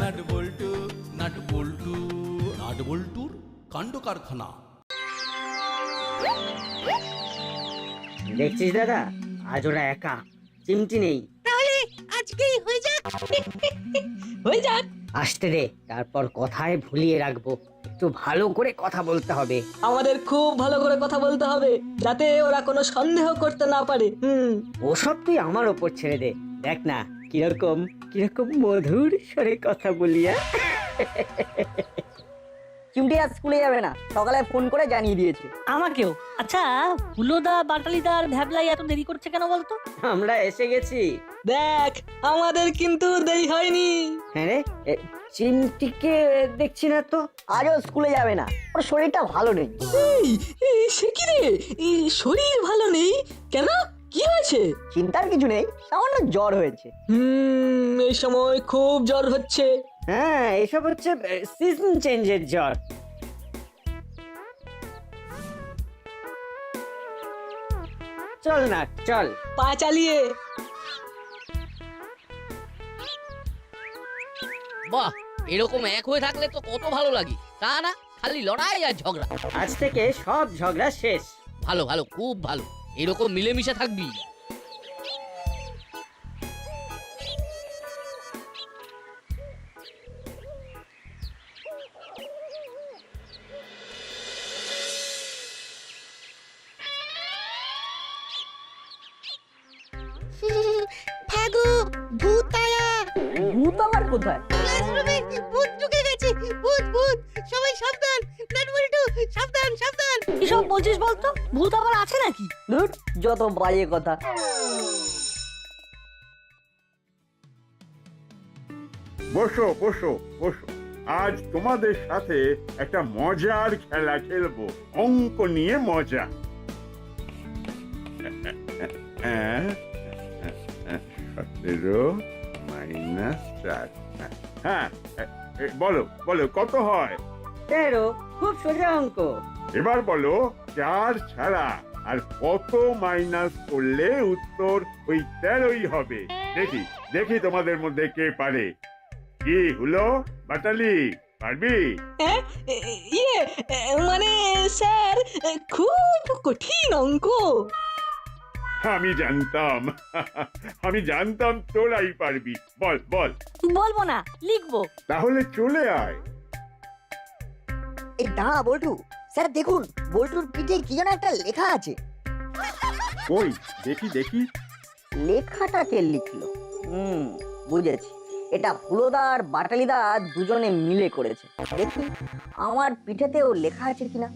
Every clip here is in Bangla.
নাট বল্টু নাট বল্টু নাট বল্টুর কাণ্ড কারখানা। দেখছিস দাদা, আজ ওরা একা, চিমটি নেই। তাহলে আজকেই হয়ে যাক। হয়ে যাক। আসতে দে, তারপর কথায় ভুলিয়ে রাখবো। একটু ভালো করে কথা বলতে হবে। আমাদের খুব ভালো করে কথা বলতে হবে, যাতে ওরা কোনো সন্দেহ করতে না পারে। ওসব তুই আমার ওপর ছেড়ে দে। দেখ না কিরকম কিরকম মধুর স্বরে কথা বলিয়া। চিমটি আজ স্কুলে যাবে না, সকালে ফোন করে জানিয়ে দিয়েছে। আমাকেও। আচ্ছা, হুলোদা বাটালিদা আর ভ্যাবলাই এত দেরি করছে কেন বলতো? আমরা এসে গেছি। দেখ, আমাদের কিন্তু দেরি হয়নি। হ্যাঁ রে, চিমটিকে দেখছি না তো। আজও স্কুলে যাবে না, ওর শরীরটা ভালো নেই। সে কি রে, শরীর ভালো নেই কেন? কি হয়েছে? চিন্তার কিছু নেই, সামান্য জ্বর হয়েছে। এই সময় খুব জ্বর হচ্ছে। হ্যাঁ, এসব হচ্ছে সিজন চেঞ্জের জ্বর। চল না, চল। পা চালিয়ে। বাহ, এরকম এক হয়ে থাকলে তো কত ভালো লাগে, তা না খালি লড়াই আর ঝগড়া। আজ থেকে সব ঝগড়া শেষ। ভালো ভালো, খুব ভালো, এরকম মিলেমিশে থাকবি। ভাগো ভূত আয়া। ভূত আবার কোথায়? ক্লাসরুমে ভূত ঢুকে গেছে। ভূত ভূত, সবাই সাবধান। নাট বল্টু সাবধান সাবধান। কিসব বলছিস বলতো? ভূত আবার আছে নাকি? ধুর, যত বাজে কথা। বসো বসো বসো, আজ তোমাদের সাথে একটা মজার খেলা খেলবো, অঙ্ক নিয়ে মজা। 17 মাইনাস 4। হ্যাঁ, বলো বলো কত হয়? 13, খুব সোজা অঙ্ক। এবার বলো 4 ছাড়া আর কত মাইনাস করলে উত্তর ওই 13ই হবে। দেখি দেখি তোমাদের মধ্যে কে পারে। কি হলো বাটালি, পারবি? মানে স্যার, খুব কঠিন অঙ্ক। আমি জানতাম, আমি জানতাম তোরাই পারবি। বল বল। বলবো না, লিখবো। তাহলে চলে আয়। এই দাঁড়া বল্টু, স্যার দেখুন, বল্টুর পিঠে কি যেন একটা লেখা আছে। ওই দেখি দেখি। লেখাটা কে লিখলো? বুঝেছি, এটা হুলোদা আর বাটালিদা দুজনে মিলে করেছে। দেখি আমার পিঠেতেও লেখা আছে কিনা।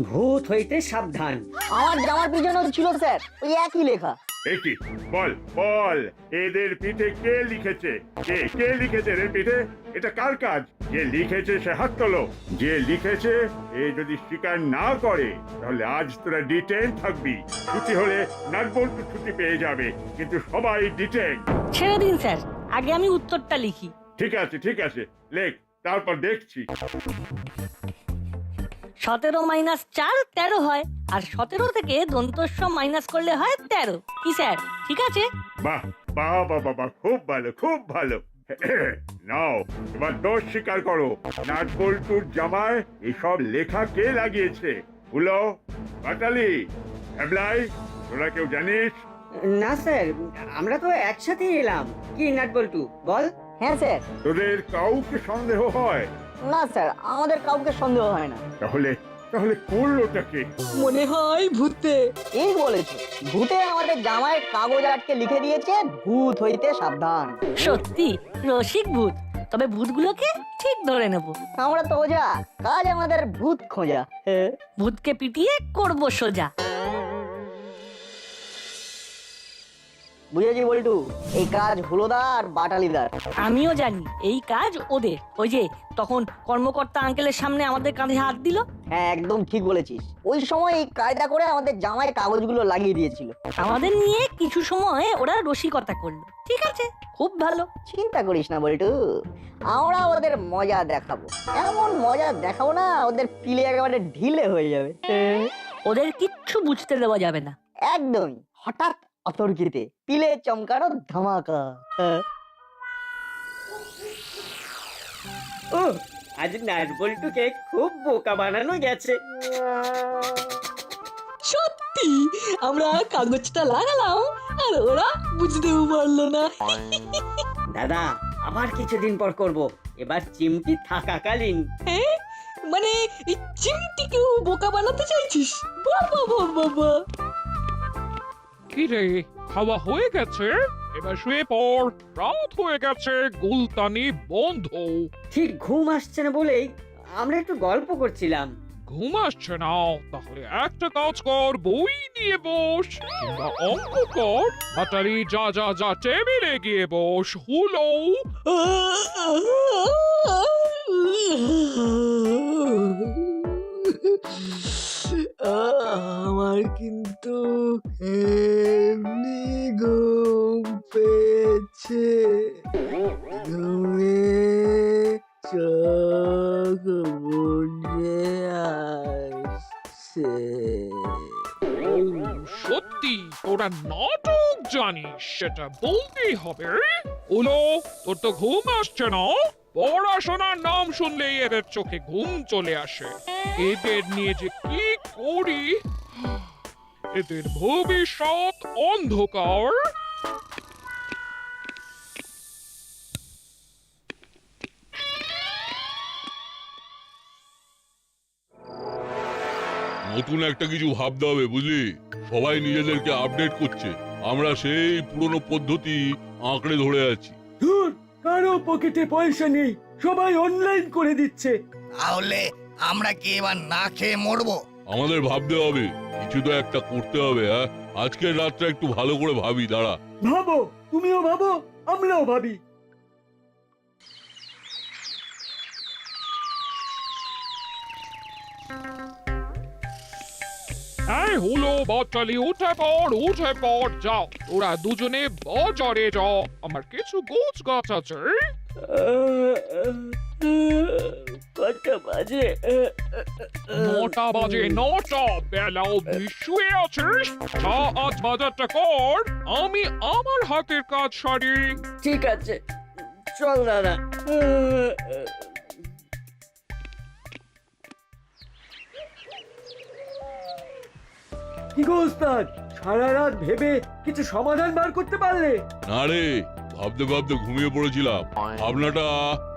ভূত হইতে সাবধান। আমার জামার পিছনেও ছিল স্যার, ওই একই লেখা। একই, বল বল, এদের পিঠে কে লিখেছে? কে কে লিখেছে এদের পিঠে? এটা কার কাজ? যে লিখেছে সে হাত তোলো। যে লিখেছে এ যদি স্বীকার না করে তাহলে আজ তোরা ডিটেন থাকবি। ছুটি হলে নাটবল্টু ছুটি পেয়ে যাবে, কিন্তু সবাই ডিটেন। ছেড়ে দিন স্যার, আগে আমি উত্তরটা লিখি। ঠিক আছে, লেখ, তারপর দেখছি। 17 মাইনাস 4 13 হয়, আর 17 থেকে দন্তস্ব মাইনাস করলে হয় 13। কি স্যার, ঠিক আছে? বাহ বাহ বাহ বাহ, খুব ভালো খুব ভালো। নাও এবার দোষ স্বীকার করো। নাটবল্টুর জামায় এসব লেখা কে লাগিয়েছে? হুলো, বাটালি, ভ্যাবলাই, তোরা কেউ জানিস? না স্যার, আমরা তো একসাথে এলাম। কি নাটবল্টু, বল। হ্যাঁ স্যার। তোদের কাউকে সন্দেহ হয়? না স্যার, আমাদের কাউকে সন্দেহ হয় না। তাহলে তাহলে করলোটাকে? মনে হয় ভূতে। এই বলেছো, ভূতে আমাদের জামায় কাগজ আটকে লিখে দিয়েছে ভূত হইতে সাবধান। সত্যি রসিক ভূত, তবে ভূতগুলোকে ঠিক ধরে নেব। আমরা তো ওজা, কাজ আমাদের ভূত খোঁজা। ভূতকে পিটিয়ে করব সোজা। বুঝেছি বল্টু, এই কাজ হুলোদা আর বাটালিদার। আমিও জানি এই কাজ ওদের। ওই যে তখন কর্মকর্তা আঙ্কেলের সামনে আমাদের কাঁধে হাত দিল। হ্যাঁ, একদম ঠিক বলেছিস। ওই সময় এই কায়দা করে আমাদের জামায় কাগজগুলো লাগিয়ে দিয়েছিল। আমাদের নিয়ে কিছু সময় ওরা রসিকতা করলো। ঠিক আছে, খুব ভালো। চিন্তা করিস না বল্টু, আমরা ওদের মজা দেখাবো। এমন মজা দেখাবো না, ওদের পিলে একেবারে ঢিলে হয়ে যাবে। ওদের কিচ্ছু বুঝতে দেওয়া যাবে না। একদমই। হঠাৎ অতর্কিতে পিলে চমকানো ধামাকা। ও আজ নাটবল্টুকে খুব বোকা বানানো গেছে। সত্যি আমরা কাগজটা লাগালাম আর ওরা বুঝতেও পারলো না। দাদা আবার কিছুদিন পর করব, এবার চিমটি থাকাকালীন। মানে এই চিমটিকেও বোকা বানাতে চাইছিস? বাবা বাবা বাবা। কি রে, খাওয়া হয়ে গেছে? এবার শুয়ে পড়, রাত হয়ে গেছে, গুলতানি বন্ধ। ঠিক ঘুম আসছে না বলেই আমরা একটু গল্প করছিলাম। ঘুম আসছে না? তাহলে একটা কাজ কর, বই নিয়ে বস কিংবা অঙ্ক কর। হাটারি যা যা যা, টেবিলে গিয়ে বস। হুলো আমার কিন্তু এমনি ঘুম পেয়েছে, ঘুমে চোখ বুঝে আসছে। সত্যি তোরা নাটক জানিস, সেটা বলতেই হবে। উলো, তোর তো ঘুম আসছে না? পড়াশোনার নাম শুনলেই এদের চোখে ঘুম চলে আসে। এদের নিয়ে যে কি করি, এদের ভবিষ্যৎ অন্ধকার। নতুন একটা কিছু ভাবতে হবে, বুঝলি? সবাই নিজেদেরকে আপডেট করছে, আমরা সেই পুরনো পদ্ধতি আঁকড়ে ধরে আছি। ধুর, কারো পকেটে পয়সা নেই, সবাই অনলাইন করে দিচ্ছে। তাহলে আমরা কি এবার না খেয়ে মরবো? আমাদের ভাবতে হবে, কিছু তো একটা করতে হবে। আজকের রাতটা একটু ভালো করে ভাবি। দাঁড়া, ভাবো, তুমিও ভাবো, আমরাও ভাবি। এই হলো বাচ্চালি, উঠে পড়, যাও। ওরা দুজনে বাজারে যাও, আমার কিছু গোছ গাছ আছে। কটা বাজে? 9টা বাজে। 9টা বেলাও শুয়ে আছিস? যা, আজ বাজারটা কর, আমি আমার হাতের কাজ সারি। ঠিক আছে, চল দাদা। কি গো ওস্তাদ, সারা রাত ভেবে কিছু সমাধান বার করতে পারলে? না রে, ভাবতে ভাবতে ঘুমিয়ে পড়েছিলাম, ভাবনাটা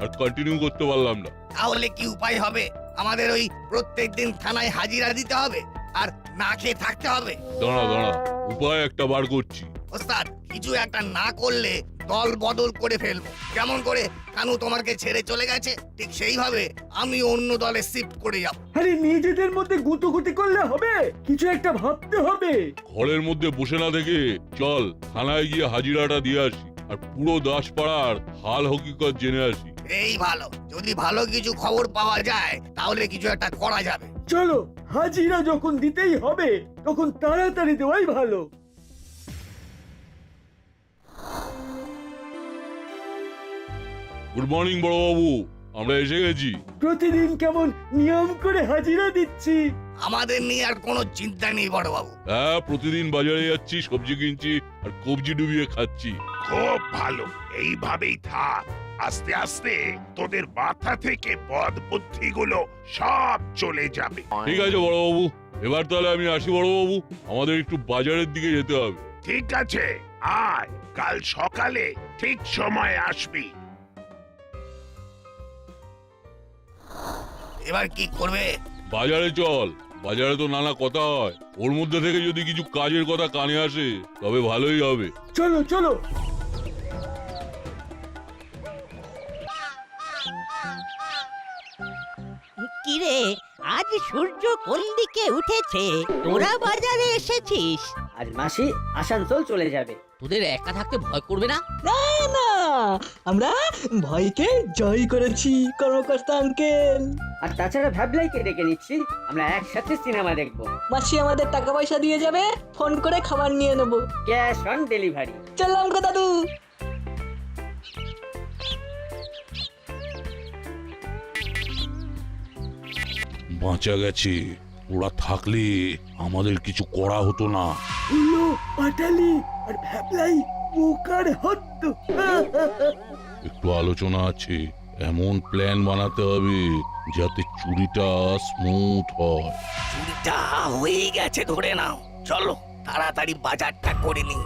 আর কন্টিনিউ করতে পারলাম না। তাহলে কি উপায় হবে? আমাদের ওই প্রত্যেকদিন থানায় হাজিরা দিতে হবে আর না খেয়ে থাকতে হবে? দাঁড়া দাঁড়া, উপায় একটা বার করছি। ওস্তাদ, কিছু একটা না করলে দল বদল করে ফেলবো। কেমন করে কানু তোমাকে ছেড়ে চলে গেছে, ঠিক সেইভাবে আমি অন্য দলে শিফট করে যাব। আরে নিজেদের মধ্যে গুটোগুটি করলে হবে, কিছু একটা ভাবতে হবে। ঘরের মধ্যে বসে না থেকে চল থানায় গিয়ে হাজিরাটা দিয়ে আসি, আর পুরো দাসপাড়ার হাল হকিকত জেনে আসি। এই ভালো, যদি ভালো কিছু খবর পাওয়া যায় তাহলে কিছু একটা করা যাবে। চলো, হাজিরা যখন দিতেই হবে তখন তাড়াতাড়ি দেওয়াই ভালো। গুড মর্নিং বড়বাবু, আমরা এসে গেছি। প্রতিদিন কেমন নিয়ম করে হাজিরা দিচ্ছি। আমাদের নিয়ে আর কোনো চিন্তা নেই বড়বাবু। হ্যাঁ, প্রতিদিন বাজারে যাচ্ছি, সবজি কিনছি আর কবজি ডুবিয়ে খাচ্ছি। খুব ভালো, এইভাবেই থাক। আস্তে আস্তে তোদের মাথা থেকে বদ বুদ্ধিগুলো সব চলে যাবে। ঠিক আছে বড়বাবু, এবার তাহলে আমি আসি। বড়বাবু, আমাদের একটু বাজারের দিকে যেতে হবে। ঠিক আছে, আয়, কাল সকালে ঠিক সময় আসবি। এবার কি করবে? বাজারে চল, বাজারে তো নানা কথা হয়, ওর মধ্যে থেকে যদি কিছু কাজের কথা কানে আসে তবে ভালোই হবে। চলো চলো। কিরে, আজ সূর্য কোন দিকে উঠেছে? তোরা বাজারে এসেছিস? আজ মাসি আসানসোল চলে যাবে। তোদের একা থাকতে ভয় করবে না? না না, আমরা ভয়কে জয় করেছি কর্মকর্তা আঙ্কেল। আর তাছাড়া ভ্যাবলাইকে ডেকে নিচ্ছি, আমরা একসাথে সিনেমা দেখবো। মাসি আমাদের টাকা পয়সা দিয়ে যাবে, ফোন করে খাবার নিয়ে নেবো। Cash on delivery. চললাম গো দাদু। বাঁচা গেছে, ওরা থাকলে আমাদের কিছু করা হতো না। হলো পাটালি আর ভ্যাবলাই বোকার হদ্দ। একটু আলোচনা আছে, এমন প্ল্যান বানাতে হবে যাতে চুরিটা স্মুথ হয়। চুরিটা হয়ে গেছে ধরে নাও, চলো তাড়াতাড়ি বাজারটা করে নি।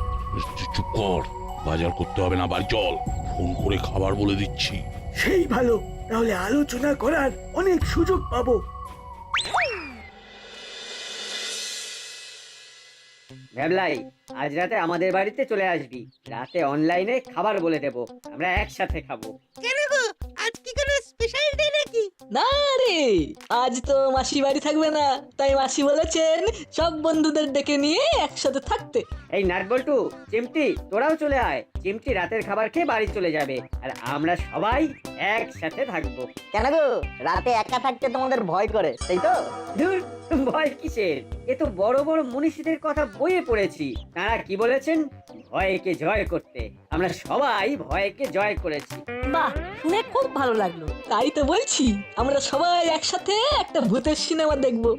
চুপ কর, বাজার করতে হবে না, বাড়ি চল, ফোন করে খাবার বলে দিচ্ছি। সেই ভালো, তাহলে আলোচনা করার অনেক সুযোগ পাবো। ভ্যাবলাই, আজ রাতে আমাদের বাড়িতে চলে আসবি। রাতে অনলাইনে খাবার বলে দেব, আমরা একসাথে খাবো। কেন গো, আজ কি কোনো স্পেশাল ডে নাকি? না রে, আজ তো মাসি বাড়ি থাকবে না, তাই মাসি বলেছেন সব বন্ধুদের ডেকে নিয়ে একসাথে থাকতে। এই নাটবল্টু, চিমটি, তোরাও চলে আয়। চিমটি রাতের খাবার খেয়ে বাড়ি চলে যাবে, আর আমরা সবাই একসাথে থাকবো। কেন গো, রাতে একা থাকতে তোমাদের ভয় করে, তাই তো? ধুর, ভয় কিসের? এ তো বড় বড় মনীষীদের কথা বইয়ে পড়েছি। তারা কি বলেছেন? ভয়কে জয় করতে। আমরা সবাই ভয়কে জয় করেছি। বাহ, শুনে খুব ভালো লাগলো। তাই তো বলছি, আমরা সবাই একসাথে একটা ভূতের সিনেমা দেখবো।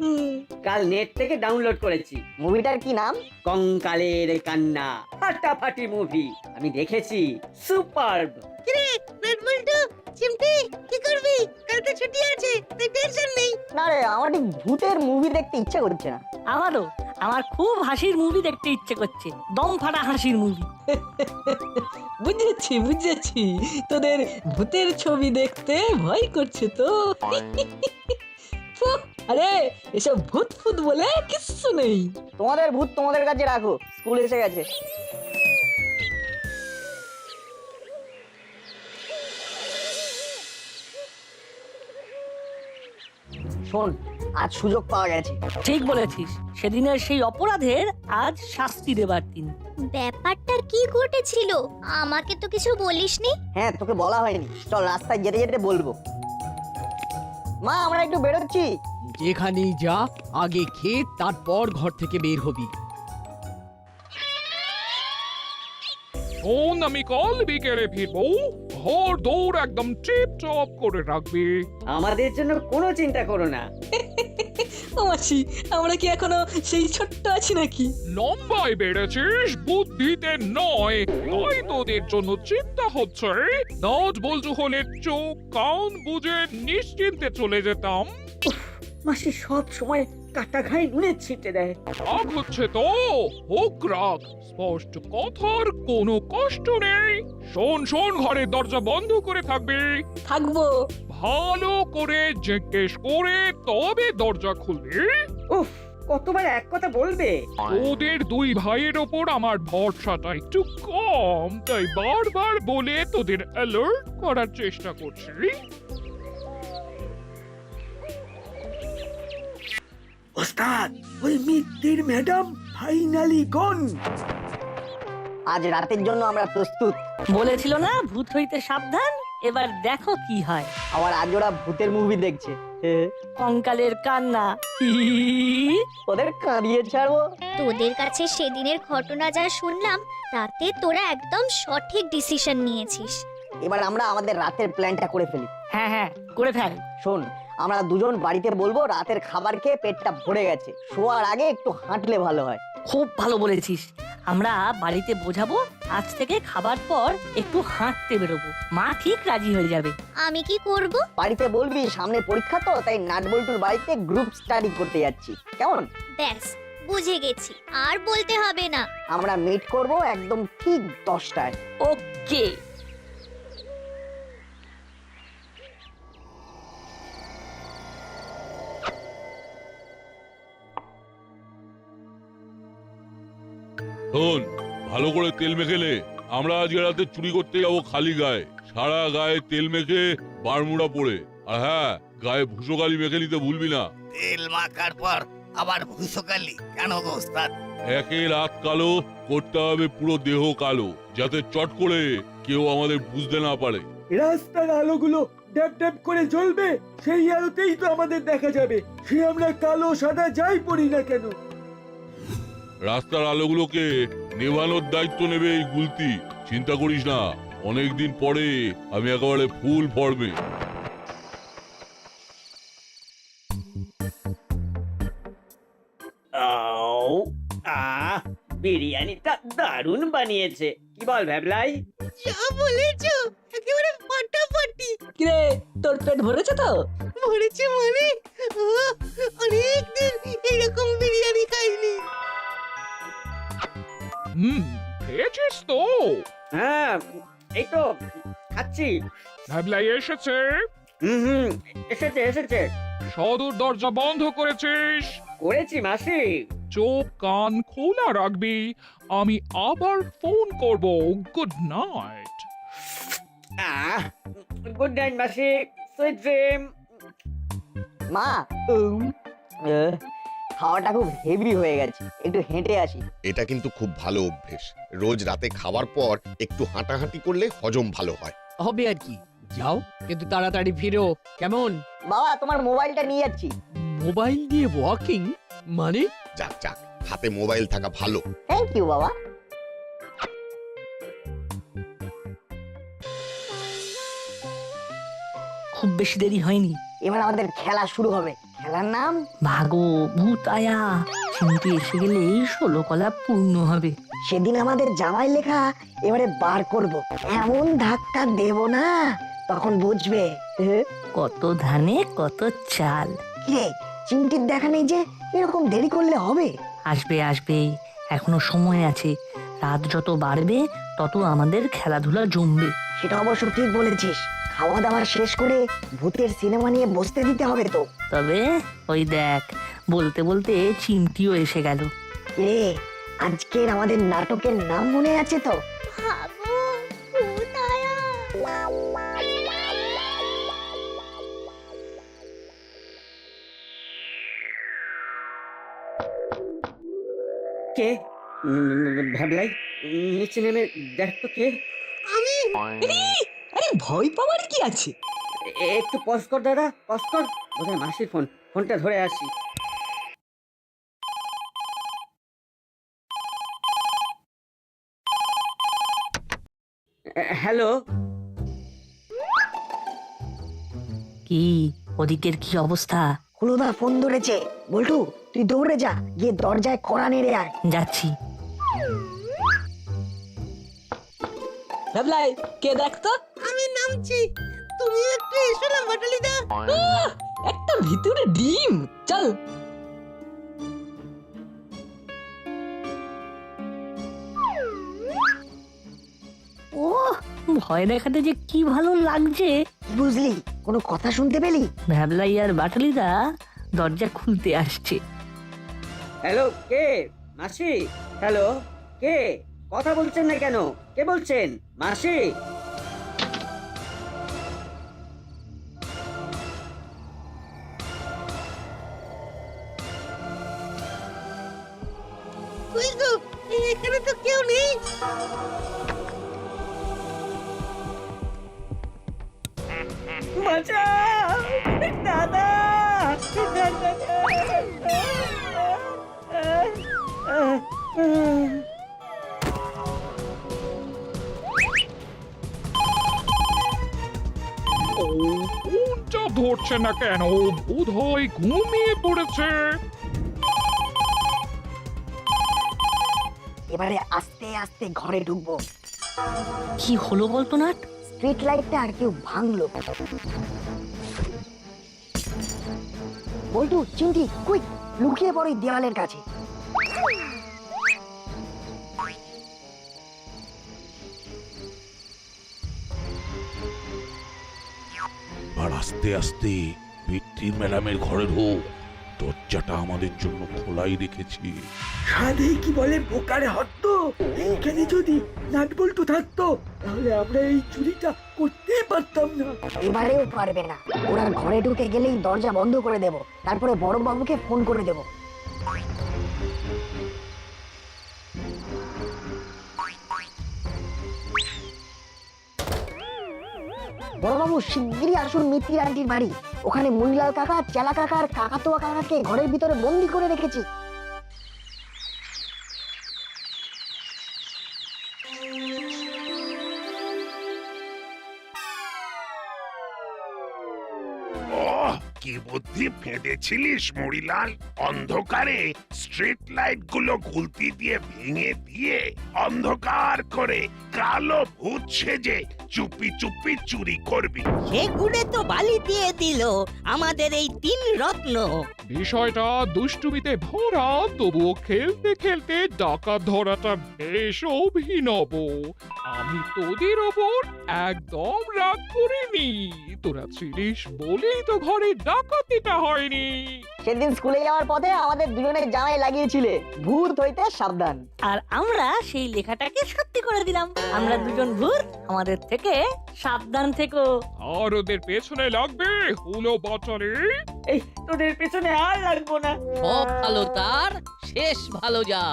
কাল নেট থেকে ডাউনলোড করেছি। মুভিটার কি নাম? কঙ্কালের কান্না। ফাটাফাটি মুভি, আমি দেখেছি, সুপারব। কিরে নাটবল্টু, চিমটি, কি করবি? কাল তো ছুটি আছে, তাই টেনশন নেই। না রে, আমার ঠিক ভূতের মুভি দেখতে ইচ্ছে করছে না। আমারও, আমার খুব হাসির মুভি দেখতে ইচ্ছে করছে, দম ফাটা হাসির মুভি। বুঝেছি বুঝেছি, তোদের ভূতের ছবি দেখতে ভয় করছে তো। ফুহ, আরে এসব ভূত ফুত বলে কিচ্ছু নেই। তোমাদের ভূত তোমাদের কাছে রাখো, স্কুল এসে গেছে। শোন, আজ সুযোগ পাওয়া গেছে। ঠিক বলেছিস, সেদিনের সেই অপরাধের আজ শাস্তি দেবার দিন। ব্যাপারটা কি ঘটেছিল? আমাকে তো কিছু বলিসনি। হ্যাঁ, তোকে বলা হয়নি, চল রাস্তায় যেতে যেতে বলবো। মা, আমরা একটু বেরোচ্ছি। যেখানেই যা, আগে খেয়ে তারপর ঘর থেকে বের হবি। শোন, আমি কাল বিকেলে ফিরবো, ঘর দৌড় একদম টিপ টপ করে রাখবি। আমাদের জন্য কোনো চিন্তা করো না। ও মাসি, আমরা কি এখনো সেই ছোট্ট আছি নাকি? লম্বায় বেড়েছিস, বুদ্ধিতে নয়, তাই তোদের জন্য চিন্তা হচ্ছে। নট বলতে হলে চোখ কান বুঝে নিশ্চিন্তে চলে যেতাম। মাসি সব সময় কাটা ঘায়ে নুনের ছিটে দেয়। রাগ হচ্ছে তো? হোক রাগ, স্পষ্ট কথার কোনো কষ্ট নেই। শোন শোন, ঘরের দরজা বন্ধ করে থাকবি। থাকবো। ভালো করে জিজ্ঞেস করে তবে দরজা খুলবি। উফ, কতবার এক কথা বলবে? তোদের দুই ভাইয়ের ওপর আমার ভরসাটা একটু কম, তাই বারবার বলে তোদের অ্যালার্ট করার চেষ্টা করছি। ওস্তাদ, ওই মিত্তির ম্যাডাম ফাইনালি গন। আজ রাতের জন্য আমরা প্রস্তুত। বলেছিল না ভূত হইতে সাবধান, এবার দেখো কি হয়। আবার আজ ওরা ভূতের মুভি দেখছে। কঙ্কালের কান্না। ওদের কাঁদিয়ে ছাড়বো। তোদের কাছে সেদিনের ঘটনা যা শুনলাম, তাতে তোরা একদম সঠিক ডিসিশন নিয়েছিস। এবার আমরা আমাদের রাতের প্ল্যানটা করে ফেলি। হ্যাঁ হ্যাঁ, করে ফেল। শোন, আমরা দুজন বাড়িতে বলবো রাতের খাবার খেয়ে পেটটা ভরে গেছে, শোয়ার আগে একটু হাঁটলে ভালো হয়। খুব ভালো বলেছিস। আমরা বাড়িতে বোঝাবো আজ থেকে খাবার পর একটু হাঁটতে বেরোবো। মা ঠিক রাজি হয়ে যাবে। আমি কি করব? বাড়িতে বলবি সামনে পরীক্ষা তো, তাই নাটবল্টুর বাড়িতে গ্রুপ স্টাডি করতে যাচ্ছি, কেমন? ব্যাস, বুঝে গেছি, আর বলতে হবে না। আমরা মিট করব একদম ঠিক 10টায়। ওকে। শোন, ভালো করে তেল মেখেলে। আমরা আজকে রাতে চুরি করতে যাবো খালি গায়ে, সারা গায়ে তেল মেখে, বারমুড়া পরে। আর হ্যাঁ, গায়ে ভুসোকালি মেখে নিতে ভুলবি না। তেল মাখার পর আবার ভুসকালি কেন গো ওস্তাদ? একে রাত কালো করতে হবে, পুরো দেহ কালো, যাতে চট করে কেউ আমাদের বুঝতে না পারে। রাস্তার আলোগুলো ড্যাব ড্যাব করে জ্বলবে, সেই আলোতেই তো আমাদের দেখা যাবে, সে আমরা কালো সাদা যাই পড়ি না কেন। রাস্তার আলোগুলোকে নেভানোর দায়িত্ব নেবে এই গুলতি, চিন্তা করিস না। অনেকদিন পরে আমি একেবারে ফুল ফর্মে। বিরিয়ানিটা দারুণ বানিয়েছে, কি বল ভ্যাবলাই? যা বলেছো, একেবারে ফাটাফাটি। খেয়েছি। কিরে তোর পেট ভরেছে তো? ভরেছে মানে অনেকদিন এরকম বিরিয়ানি খাইনি। খেয়েছিস তো? হ্যাঁ এই তো খাচ্ছি। ভ্যাবলাই এসেছে। হুম এসেছে এসেছে। সদর দরজা বন্ধ করেছিস? করেছি মাসি। চোখ কান খোলা রাখবি, আমি আবার ফোন করব। Good night. গুড নাইট মাসি, সুইট ড্রিম। মা খাওয়াটা খুব হেভি হয়ে গেছে, একটু হেঁটে আসি। এটা কিন্তু খুব ভালো অভ্যেস। রোজ রাতে খাওয়ার পর একটু হাঁটাহাঁটি করলে হজম ভালো হয়। হবে আর কি, যাও কিন্তু তাড়াতাড়ি ফিরো, কেমন? বাবা তোমার মোবাইলটা নিয়ে যাচ্ছি। মোবাইল দিয়ে ওয়াকিং মানে? যাক যাক, হাতে মোবাইল থাকা ভালো। থ্যাংক ইউ বাবা। খুব বেশি দেরি হয়নি। এবার আমাদের খেলা শুরু হবে। খেলার নাম ভাগো ভূত আয়া। চিমটি এসে গেলেই 16 কলা পূর্ণ হবে। সেদিন আমাদের জামাই লেখা এবারে বার করব, এমন ধাক্কা দেব না তখন বুঝবে। কত ধানে কত চাল। কিরে চিমটির দেখা নেই যে, এরকম দেরি করলে হবে? আসবে আসবে, এখনো সময় আছে। রাত যত বাড়বে তত আমাদের খেলাধুলা জমবে। সেটা অবশ্য ঠিক বলেছিস। খাওয়া দাওয়া শেষ করে ভূতের সিনেমা নিয়ে বসতে দিতে হবে তো। তবে ওই দেখ, বলতে বলতে চিমটিও এসে গেল। রে আজকের আমাদের নাটকের নাম মনে আছে তো? ভাগো ভূত আয়া। কে? ভ্যাবলাই নিচে নেমে দেখ তো কে। আরে ভয় পাওয়ার কি আছে? একটু পজ কর দাদা, পজ কর। বোধহয় মাসির ফোন, ফোনটা ধরে আসি। হ্যালো। কি ওদিকের কি অবস্থা? হুলোদা ফোন ধরেছে। বল্টু তুই দৌড়ে যা, গিয়ে দরজায় কড়া নেড়ে আয়। যাচ্ছি। ভাবলাই কে দেখতো? আমি নামছি, তুমি একটু এসো না বাটালিদা। একটা ভিতরে ডিম। চল। ও ভয় দেখাতে যে কি ভালো লাগছে। বুঝলি, কোনো কথা শুনতে পেলি? ভ্যাবলাই আর বাটালিদা দরজা খুলতে আসছে। হ্যালো কে? মাসি? হ্যালো কে? কথা বলছেন না কেন? কে বলছেন? মাসি? কই গো, এখানে তো কেউ নেই। বাঁচাও দাদা, ফোনটা ধরছে না কেন? বোধ হয় ঘুমিয়ে পড়েছে। এবারে আস্তে আস্তে ঘরে ঢুকবো। কি হলো বলতো নাট? স্ট্রিট লাইটটা আর কেউ ভাঙলো। বল্টু চিমটি কুইক লুকিয়ে পড়ে দেওয়ালের কাছে। আর আস্তে আস্তে পিতৃ ম্যাডামের ঘরে ঢোক। দরজাটা আমাদের জন্য খোলাই রেখেছি। সাধে কি বলে বোকার হত্ত। এইখানে যদি নাটবল্টু থাকতো তাহলে আমরা এই চুরিটা করতেই পারতাম না। এবারেও পারবে না। ওরা ঘরে ঢুকে গেলেই দরজা বন্ধ করে দেব, তারপরে বড় বাবুকে ফোন করে দেব। বড়বাবু শিগগিরই আসুন মিত্রি আন্টির বাড়ি। ওখানে মুনিলাল কাকা, চেলা কাকা আর কাকাতুয়া কাকাকে ঘরের ভিতরে বন্দি করে রেখেছি। কি বুদ্ধি ফেঁদেছিলিস মরিলাল! অন্ধকারে স্ট্রিট লাইট গুলো গুলতি দিয়ে ভেঙে দিয়ে অন্ধকার করে কালো ভূত সেজে চুপি চুপি চুরি করবি। সে গুড়ে তো বালি দিয়ে দিল আমাদের এই 3 রত্ন। বিষয়টা দুষ্টুমিতে ভরা, তবুও খেলতে খেলতে ডাকাত ধরাটা বেশ অভিনব। আমি তোদের ওপর একদম রাগ করিনি, তোরা ছিলিস বলেই তো ঘরে ডাকাতিটা হয়নি। সেদিন স্কুলে যাওয়ার পথে আমাদের দুজনের জামাই লাগিয়েছিলে ভূত হইতে সাবধান। আর আমরা সেই লেখাটাকে সত্যি করে দিলাম। আমরা দুজন ভূত, আমাদের থেকে সাবধান থেকো। আর ওদের পেছনে লাগবে হুলো বাটালি। এই তোদের পেছনে আর লাগবো না। সব ভালো তার শেষ ভালো যা।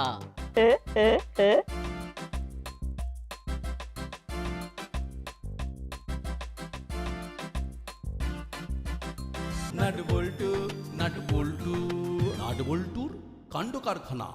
নাট বল্টু নাট বল্টুর কাণ্ড কারখানা।